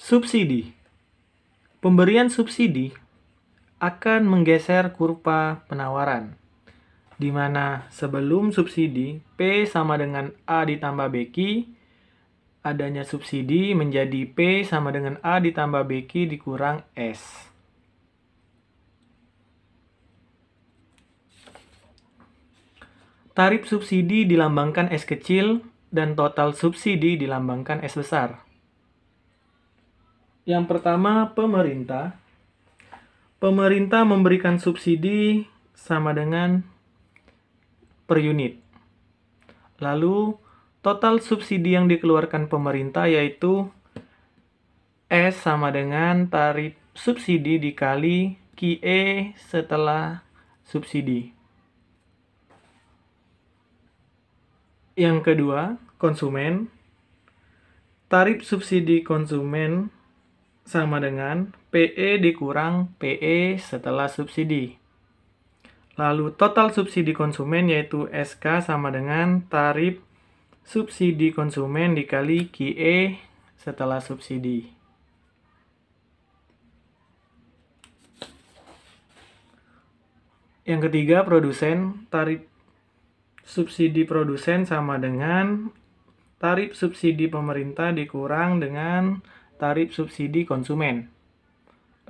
Subsidi. Pemberian subsidi akan menggeser kurva penawaran, di mana sebelum subsidi P sama dengan A ditambah BQ, adanya subsidi menjadi P sama dengan A ditambah BQ dikurang S. Tarif subsidi dilambangkan S kecil dan total subsidi dilambangkan S besar. Yang pertama, pemerintah. Pemerintah memberikan subsidi sama dengan per unit. Lalu, total subsidi yang dikeluarkan pemerintah yaitu S sama dengan tarif subsidi dikali QE setelah subsidi. Yang kedua, konsumen. Tarif subsidi konsumen sama dengan PE dikurang PE setelah subsidi. Lalu total subsidi konsumen yaitu SK sama dengan tarif subsidi konsumen dikali QE setelah subsidi. Yang ketiga, produsen. Tarif subsidi produsen sama dengan tarif subsidi pemerintah dikurang dengan tarif subsidi konsumen.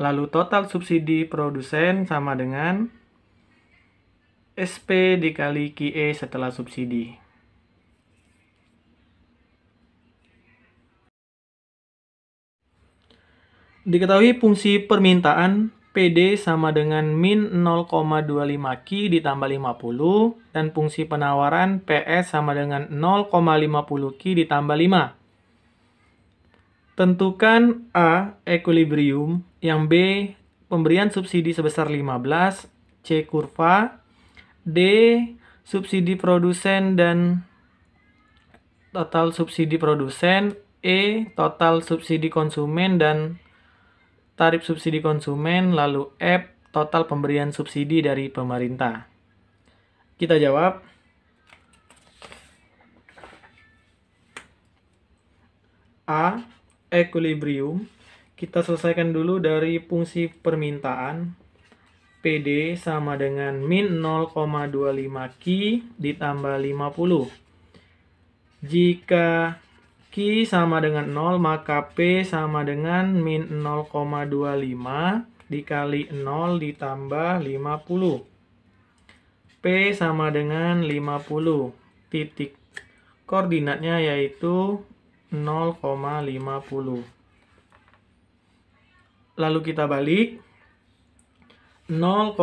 Lalu total subsidi produsen sama dengan SP dikali QE setelah subsidi. Diketahui fungsi permintaan PD sama dengan min 0,25 Q ditambah 50 dan fungsi penawaran PS sama dengan 0,50 Q ditambah 5. Tentukan A. Equilibrium, yang B. Pemberian subsidi sebesar 15, C. Kurva, D. Subsidi produsen dan total subsidi produsen, E. Total subsidi konsumen dan tarif subsidi konsumen, lalu F. Total pemberian subsidi dari pemerintah. Kita jawab. A. Equilibrium. Kita selesaikan dulu dari fungsi permintaan. PD sama dengan min 0,25 Q ditambah 50. Jika Q sama dengan 0, maka P sama dengan min 0,25 dikali 0 ditambah 50. P sama dengan 50. Titik koordinatnya yaitu 0,50. Lalu kita balik. 0,25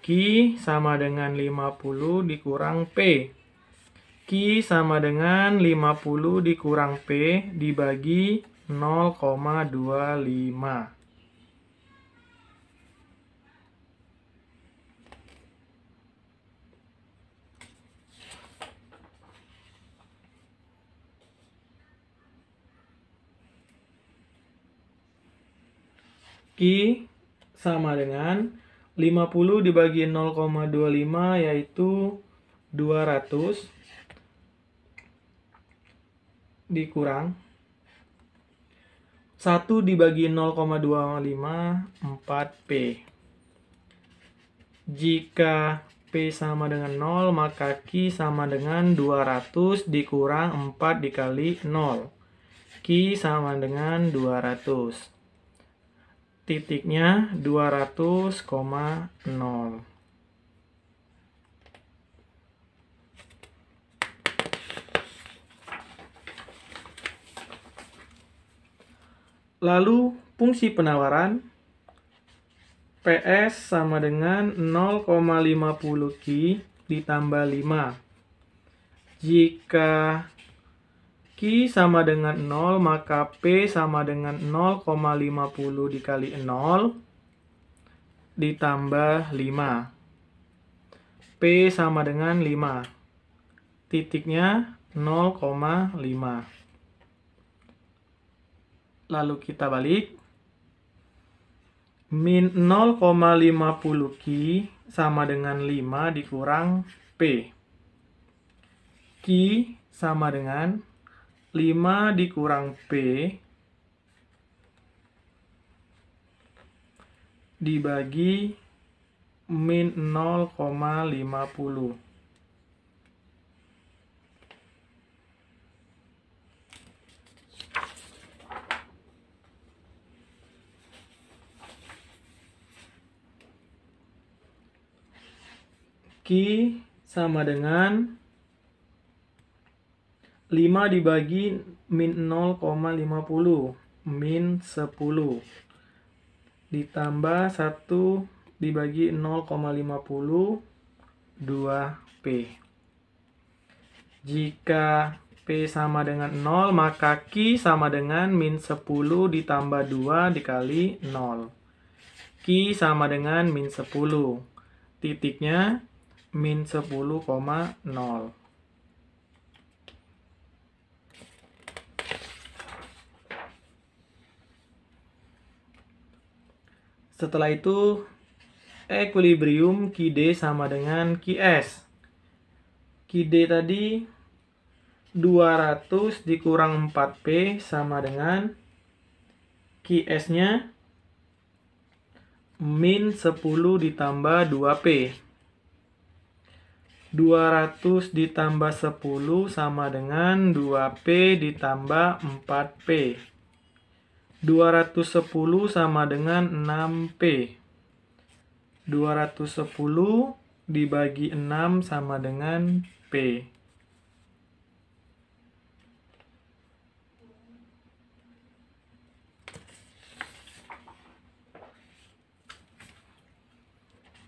Q sama dengan 50 dikurang P. Q sama dengan 50 dikurang P dibagi 0,25. Q sama dengan 50 dibagi 0,25 yaitu 200 dikurang 1 dibagi 0,25 4P. Jika P sama dengan 0, maka Q sama dengan 200 dikurang 4 dikali 0. Q sama dengan 200. Titiknya 200,0. Lalu fungsi penawaran PS sama dengan 0,50 Q ditambah 5. Jika Q sama dengan 0, maka P sama dengan 0,50 dikali 0 ditambah 5. P sama dengan 5. Titiknya 0,5. Lalu kita balik. Min 0,50 Q sama dengan 5 dikurang P. Q sama dengan 5 dikurang P dibagi min 0,50. Q sama dengan 5 dibagi min 0,50, min 10. Ditambah 1 dibagi 0,50, 2P. Jika P sama dengan 0, maka Q sama dengan min 10 ditambah 2 dikali 0. Q sama dengan min 10. Titiknya min 10,0. Setelah itu, ekuilibrium QD sama dengan QS. QD tadi 200 dikurang 4P sama dengan QS-nya min 10 ditambah 2P. 200 ditambah 10 sama dengan 2P ditambah 4P. 210 sama dengan 6P. 210 dibagi 6 sama dengan P.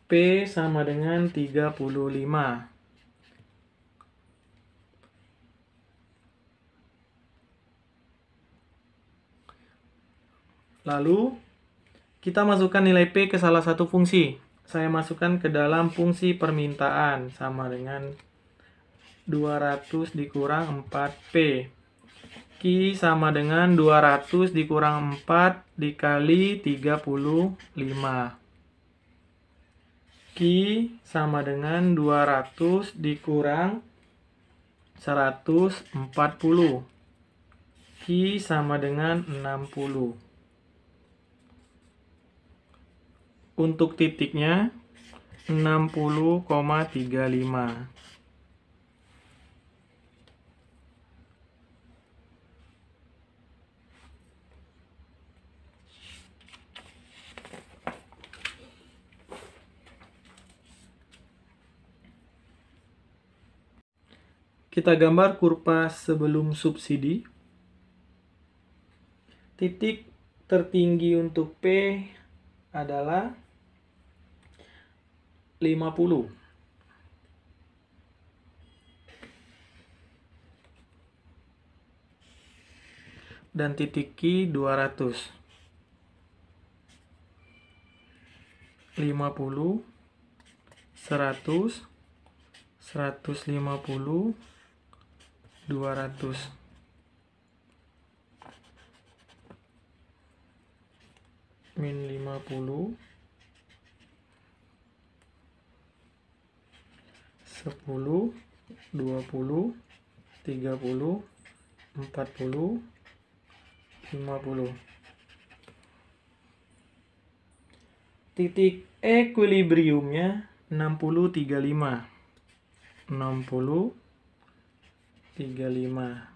P sama dengan 35. Lalu, kita masukkan nilai P ke salah satu fungsi. Saya masukkan ke dalam fungsi permintaan, sama dengan 200 dikurang 4P. Q sama dengan 200 dikurang 4 dikali 35. Q sama dengan 200 dikurang 140. Q sama dengan 60. Untuk titiknya 60,35. Kita gambar kurva sebelum subsidi. Titik tertinggi untuk P adalah 50. Dan titik Q 200. 50, 100, 150, 200. Min 50, 10, 20, 30, 40, 50. Titik ekuilibriumnya 60,35. 60,35.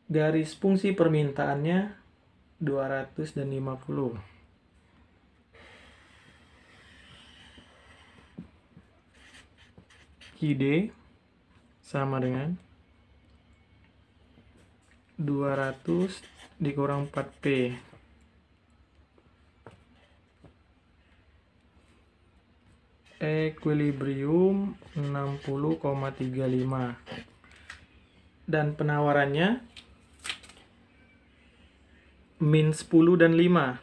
Garis fungsi permintaannya 250. QD sama dengan 200 dikurang 4P. Ekuilibrium 60,35. Dan penawarannya min 10 dan 5.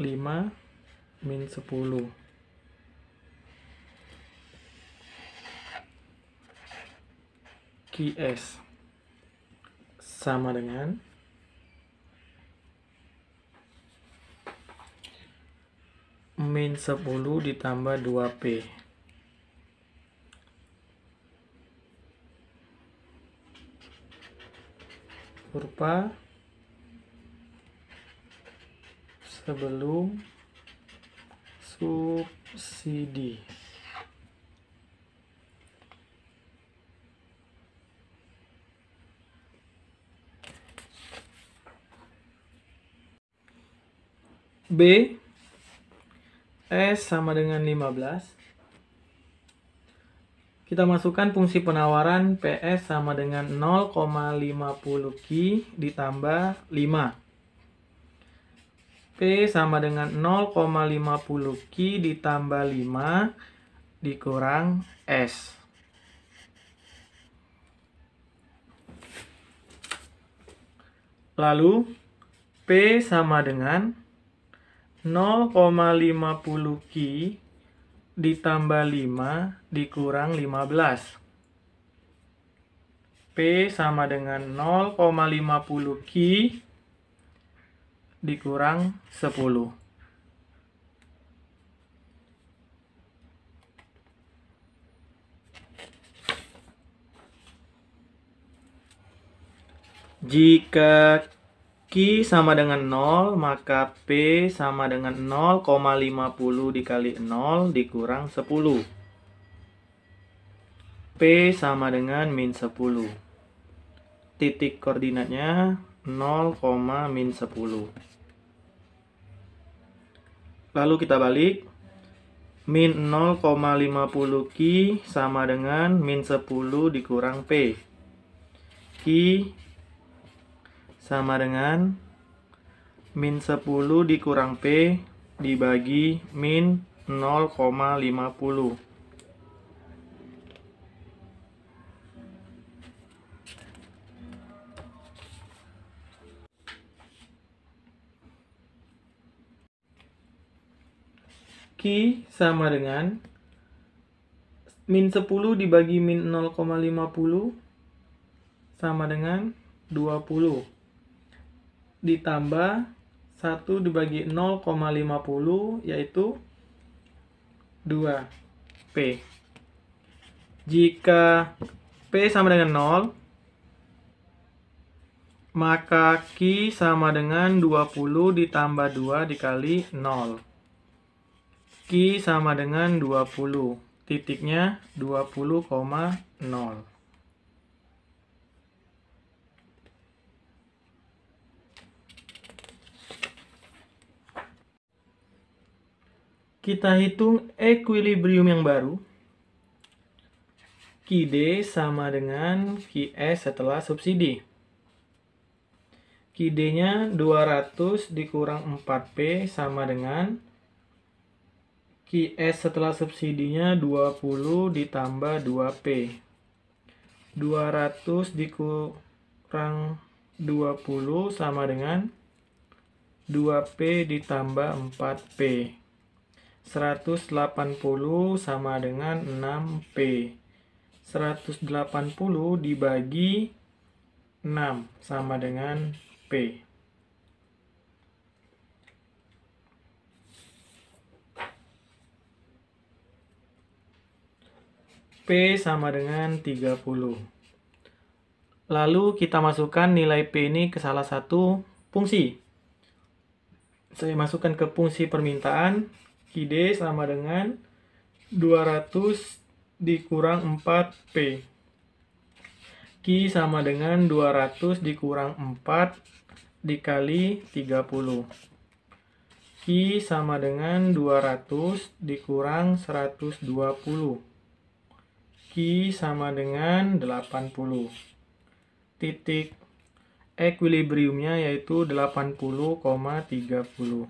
5 min 10. QS sama dengan min 10 ditambah 2P. kurva sebelum subsidi. B, S sama dengan 15. Kita masukkan fungsi penawaran PS sama dengan 0,50 Ki ditambah 5. P sama dengan 0,50 Ki ditambah 5 dikurang S. Lalu P sama dengan 0,50 Ki ditambah 5 dikurang 15. P sama dengan 0,50 Ki dikurang 10. Jika Ki sama dengan 0, maka P sama dengan 0,50 dikali 0 dikurang 10. P sama dengan min 10. Titik koordinatnya 0, min 10. Lalu kita balik. Min 0,50 Ki sama dengan min 10 dikurang P. Ki sama dengan min 10 dikurang P dibagi min 0,50. Ki sama dengan min 10 dibagi min 0,50 sama dengan 20. Ditambah 1 dibagi 0,50 yaitu 2P. Jika P sama dengan 0, maka Ki sama dengan 20 ditambah 2 dikali 0. Ki sama dengan 20. Titiknya 20,0. Kita hitung equilibrium yang baru. Ki D sama dengan Ki S setelah subsidi. Ki D-nya 200 dikurang 4P sama dengan Ki S setelah subsidinya 20 ditambah 2P. 200 dikurang 20 sama dengan 2P ditambah 4P. 180 sama dengan 6P. 180 dibagi 6 sama dengan P. P sama dengan 30. Lalu kita masukkan nilai P ini ke salah satu fungsi. Saya masukkan ke fungsi permintaan. Ki D sama dengan 200 dikurang 4P. Ki sama dengan 200 dikurang 4 dikali 30. Ki sama dengan 200 dikurang 120. Ki sama dengan 80. Titik equilibriumnya yaitu 80,30.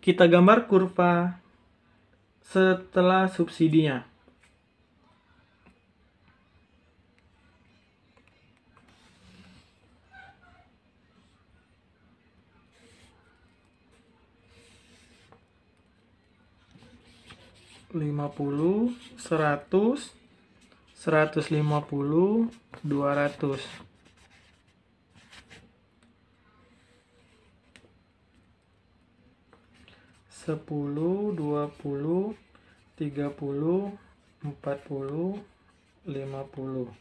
Kita gambar kurva setelah subsidinya. Lima puluh, 100, 150, 200. 10, 20, 30, 40, 50.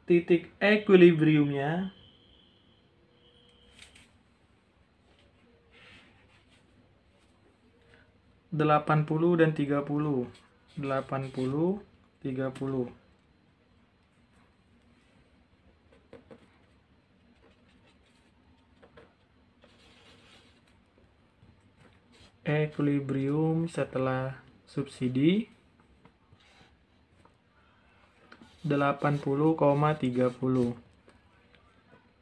Titik equilibriumnya delapan puluh dan 30. 80, 30. Equilibrium setelah subsidi 80,30.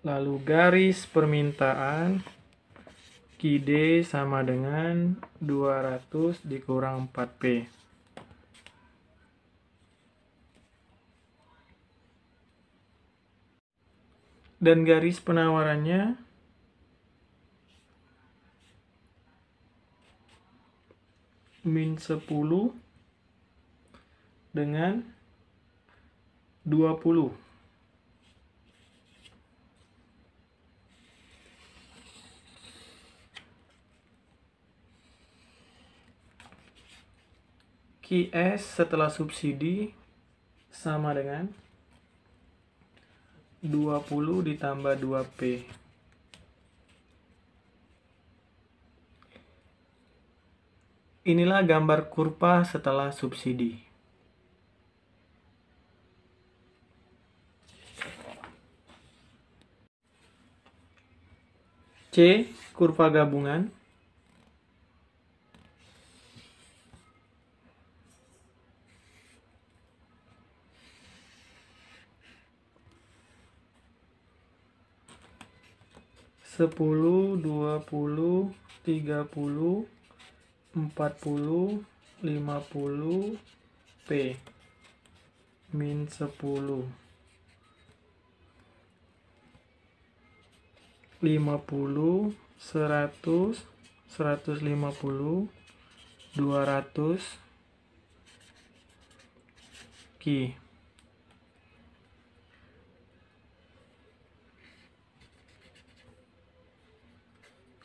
Lalu garis permintaan QD sama dengan 200 dikurang 4P. Dan garis penawarannya min 10 dengan 20. QS setelah subsidi sama dengan 20 ditambah 2P. Inilah gambar kurva setelah subsidi. C. Kurva gabungan. Sepuluh, 20, 30, 40, 50, P. Min 10. 50, 100, 150, 200, Q.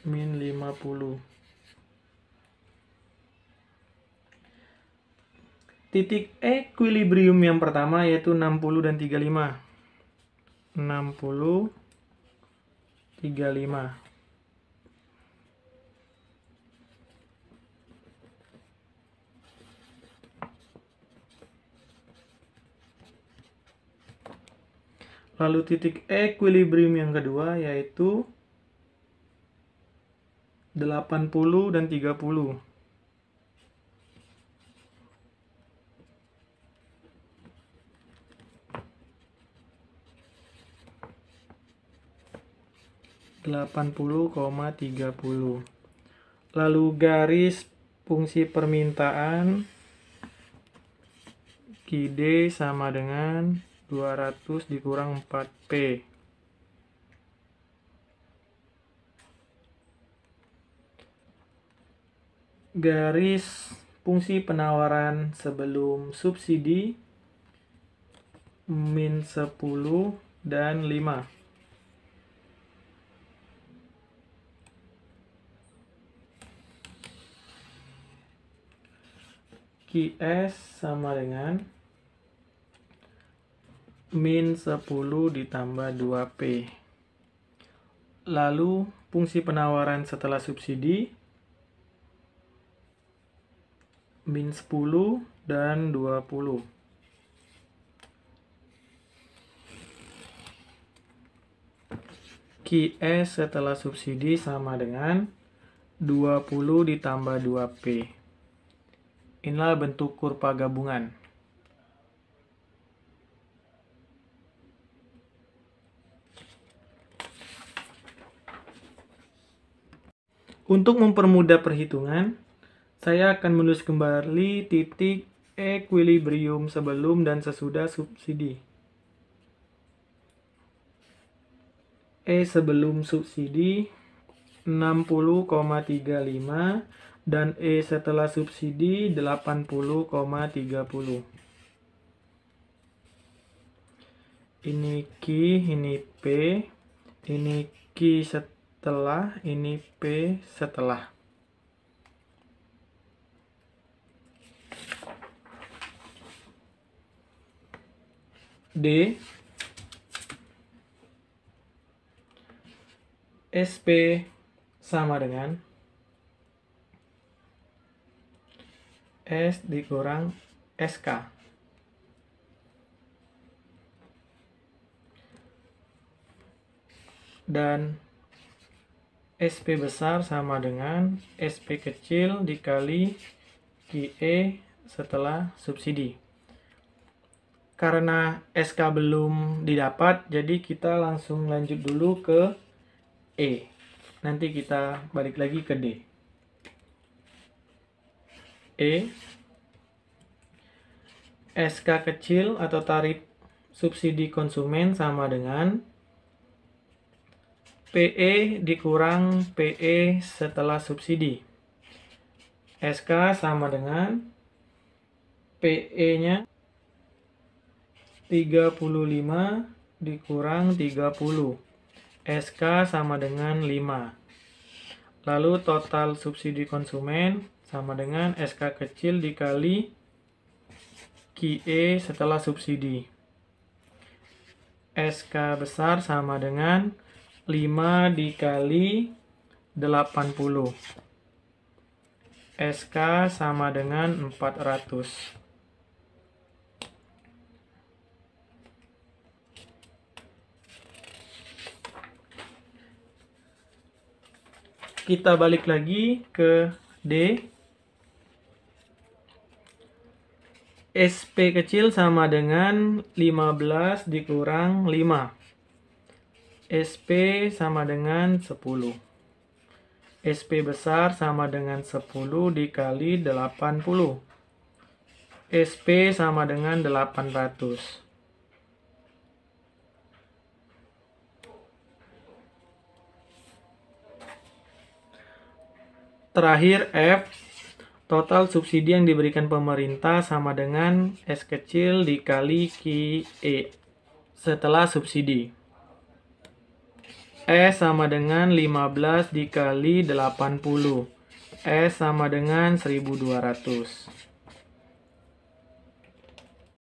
Min 50. Titik equilibrium yang pertama yaitu 60 dan 35. 60, 35. Lalu titik equilibrium yang kedua yaitu 80 dan 30. (80,30). Lalu garis fungsi permintaan QD sama dengan 200 dikurang 4P. Garis fungsi penawaran sebelum subsidi min 10 dan 5. QS sama dengan min 10 ditambah 2P. Lalu fungsi penawaran setelah subsidi min 10 dan 20. QS setelah subsidi sama dengan 20 ditambah 2P. Inilah bentuk kurva gabungan. Untuk mempermudah perhitungan, saya akan menulis kembali titik equilibrium sebelum dan sesudah subsidi. E sebelum subsidi 60,35 dan E setelah subsidi 80,30. Ini Q, ini P, ini Q setelah, ini P setelah. D, SP sama dengan S dikurang SK. Dan SP besar sama dengan SP kecil dikali QE setelah subsidi. Karena SK belum didapat, jadi kita langsung lanjut dulu ke E. Nanti kita balik lagi ke D. E, SK kecil atau tarif subsidi konsumen sama dengan PE dikurang PE setelah subsidi. SK sama dengan PE-nya 35 dikurang 30. SK sama dengan 5. Lalu total subsidi konsumen sama dengan SK kecil dikali QE setelah subsidi. SK besar sama dengan 5 dikali 80. SK sama dengan 400. Kita balik lagi ke D. SP kecil sama dengan 15 dikurang 5. SP sama dengan 10. SP besar sama dengan 10 dikali 80. SP sama dengan 800. Terakhir F, total subsidi yang diberikan pemerintah sama dengan S kecil dikali QE setelah subsidi. S sama dengan 15 dikali 80. S sama dengan 1200.